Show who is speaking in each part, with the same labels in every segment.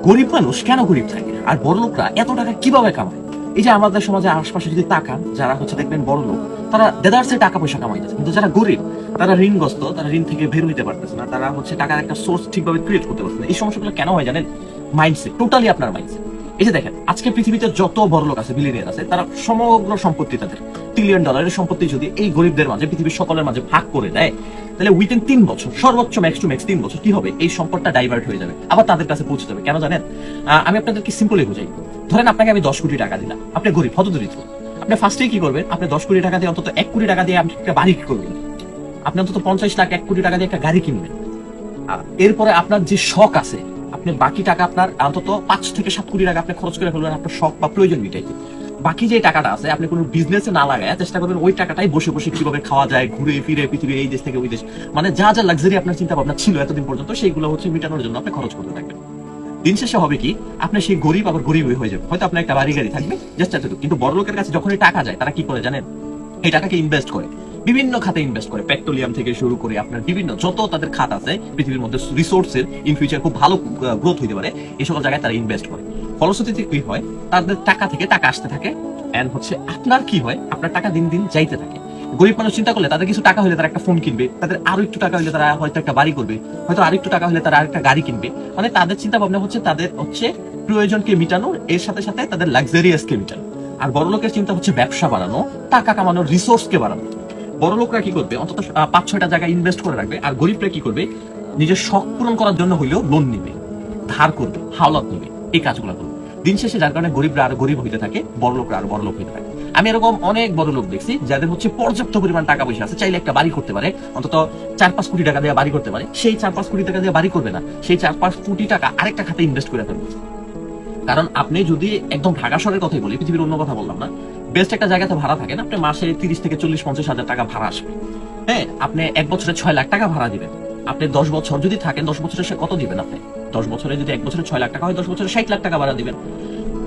Speaker 1: গরিব মানুষ কেন গরিব থাকে আর বড় লোকরা এত টাকা কিভাবে কামায়? এই যে আমাদের সমাজে আশপাশে যদি তাকান, যারা দেখবেন বড় লোক, তারা দেদারসে টাকা পয়সা কামাইতেছে, কিন্তু যারা গরিব তারা ঋণগ্রস্ত, তারা ঋণ থেকে বের হইতে পারতেছে না, তারা টাকার একটা সোর্স ঠিকভাবে ক্রিয়েট করতে পারছে না। এই সমস্যাগুলো কেন হয় জানেন? মাইন্ডসেট, টোটালি আপনার মাইন্ডসেট। এই যে দেখেন, আজকে পৃথিবীতে যত বড় লোক আছে, বিলিয়নিয়ার আছে, তারা সমগ্র সম্পত্তি, তাদের $1 ট্রিলিয়ন সম্পত্তি যদি এই গরিবদের মাঝে, পৃথিবীর সকলের মাঝে ভাগ করে দেয়, তাহলে উইদিন 3 বছর, সর্বোচ্চ ম্যাক্স টু ম্যাক্স 3 বছর কি হবে? এই সম্পদটা ডাইভার্ট হয়ে যাবে, আবার তাদের কাছে পৌঁছে যাবে। কেন জানেন? আমি আপনাদেরকে সিম্পলি বুঝাই। ধরেন আপনাকে আমি 10 কোটি টাকা দিলাম, আপনি গরিব, হতদরিদ্র। আপনি ফার্স্টেই কি করবেন? আপনি 10 কোটি টাকা দিয়ে অন্তত 1 কোটি টাকা দিয়ে আপনি একটা বাড়ি করবেন, আপনি অন্তত 50 লাখ 1 কোটি টাকা দিয়ে একটা গাড়ি কিনবেন। এরপরে আপনার যে শখ আছে, আপনি বাকি টাকা আপনার অন্তত 5 থেকে 7 কোটি টাকা আপনি খরচ করে ফেলবেন আপনার শখ বা প্রয়োজন মিটাইতে। বাকি যে টাকাটা আছে আপনি কোনো বিজনেসে না লাগায় চেষ্টা করবেন ওই টাকাটাই বসে বসে কিভাবে খাওয়া যায়, ঘুরে ফিরে পৃথিবীর এই দেশ থেকে ওই দেশ, মানে যা যা লাক্সারি আপনার চিন্তা ভাবনা ছিল এতদিন পর্যন্ত, সেইগুলো মিটানোর জন্য আপনি খরচ করতে থাকবেন। দিন শেষে হবে কি? আপনি সেই গরিব আবার গরিবই হয়ে যাবে। হয়তো আপনার একটা বাড়ি গাড়ি থাকবে, জাস্ট এতটুকু। কিন্তু বড় লোকের কাছে যখনই টাকা যায়, তারা কি করে জানেন? এই টাকাকে ইনভেস্ট করে, বিভিন্ন খাতে ইনভেস্ট করে, পেট্রোলিয়াম থেকে শুরু করে আপনার বিভিন্ন যত তাদের খাত আছে পৃথিবীর মধ্যে, রিসোর্সের ইন ফিউচার খুব ভালো গ্রোথ হইতে পারে, এই সকল জায়গায় তারা ইনভেস্ট করে। ফলশ্রুতিতে কি হয়? তাদের টাকা থেকে টাকা আসতে থাকে, এন্ড আপনার কি হয়? আপনার টাকা দিন দিন যাইতে থাকে। গরিব মানুষ চিন্তা করলে তাদের কিছু টাকা হলে তারা একটা ফোন কিনবে, তাদের আরো একটু টাকা হলে তারা হয়তো একটা বাড়ি করবে, হয়তো আরো একটু টাকা হলে তারা আরেকটা গাড়ি কিনবে। মানে তাদের চিন্তা ভাবনা তাদের প্রয়োজনকে মিটানো, এর সাথে সাথে তাদের লাক্সারিয়াসকে মিটানো। আর বড় লোকের চিন্তা ব্যবসা বাড়ানো, টাকা কামানোর, রিসোর্সকে বাড়ানো। বড় লোকরা কি করবে? অন্তত 5-6টা জায়গায় ইনভেস্ট করে রাখবে। আর গরিবরা কি করবে? নিজের শখ পূরণ করার জন্য হইলেও লোন নিবে, ধার করবে, হাওলাত নিবে, এই কাজগুলো করবে। দিন শেষে যার কারণে গরিবরা আরো গরিব হইতে থাকে, বড় লোকরা আরো বড় লোক হইতে থাকে। আমি এরকম অনেক বড় লোক দেখছি যাদের পর্যাপ্ত পরিমাণ টাকা পয়সা আছে, চাইলে একটা বাড়ি করতে পারে, অন্তত 4-5 কোটি টাকা দিয়ে বাড়ি করতে পারে। সেই 4-5 কোটি টাকা দিয়ে বাড়ি করবে না, সেই 4-5 কোটি টাকা আরেকটা খাতে ইনভেস্ট করে ফেলবে। কারণ আপনি যদি একদম ঢাকা শহরের কথাই বলি, পৃথিবীর অন্য কথা বললাম না, বেস্ট একটা জায়গাতে ভাড়া থাকেন, আপনি মাসে 30 থেকে 40-50 হাজার টাকা ভাড়া আসবে। হ্যাঁ, আপনি 1 বছরে 6 লাখ টাকা ভাড়া দিবেন। আপনি 10 বছর যদি থাকেন, 10 বছরে সে কত দিবেন? আপনি 10 বছরে যদি 1 বছরে 6 লাখ টাকা হয়, 10 বছরে 60 লাখ টাকা ভাড়া দিবেন।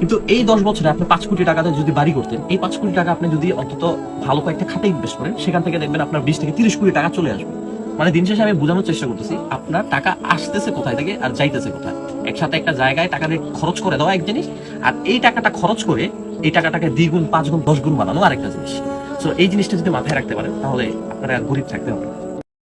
Speaker 1: কিন্তু এই 10 বছরে আপনি 5 কোটি টাকাতে যদি বাড়ি করতেন, এই 5 কোটি টাকা আপনি যদি অন্তত ভালো কয়েকটা খাতে ইনভেস্ট করেন, সেখান থেকে দেখবেন আপনার 20 থেকে 30 কোটি টাকা চলে আসবে। মানে দিন শেষে আমি বোঝানোর চেষ্টা করতেছি, আপনার টাকা আসতেছে কোথায় থেকে আর যাইতেছে কোথায়। একসাথে একটা জায়গায় টাকা খরচ করে দেওয়া এক জিনিস, আর এই টাকাটা খরচ করে এই টাকাটাকে 2 গুণ, 5 গুণ, 10 গুণ বানানো আরেকটা জিনিস। তো এই জিনিসটা যদি মাথায় রাখতে পারেন, তাহলে আপনারা গরিব থাকতে হবে।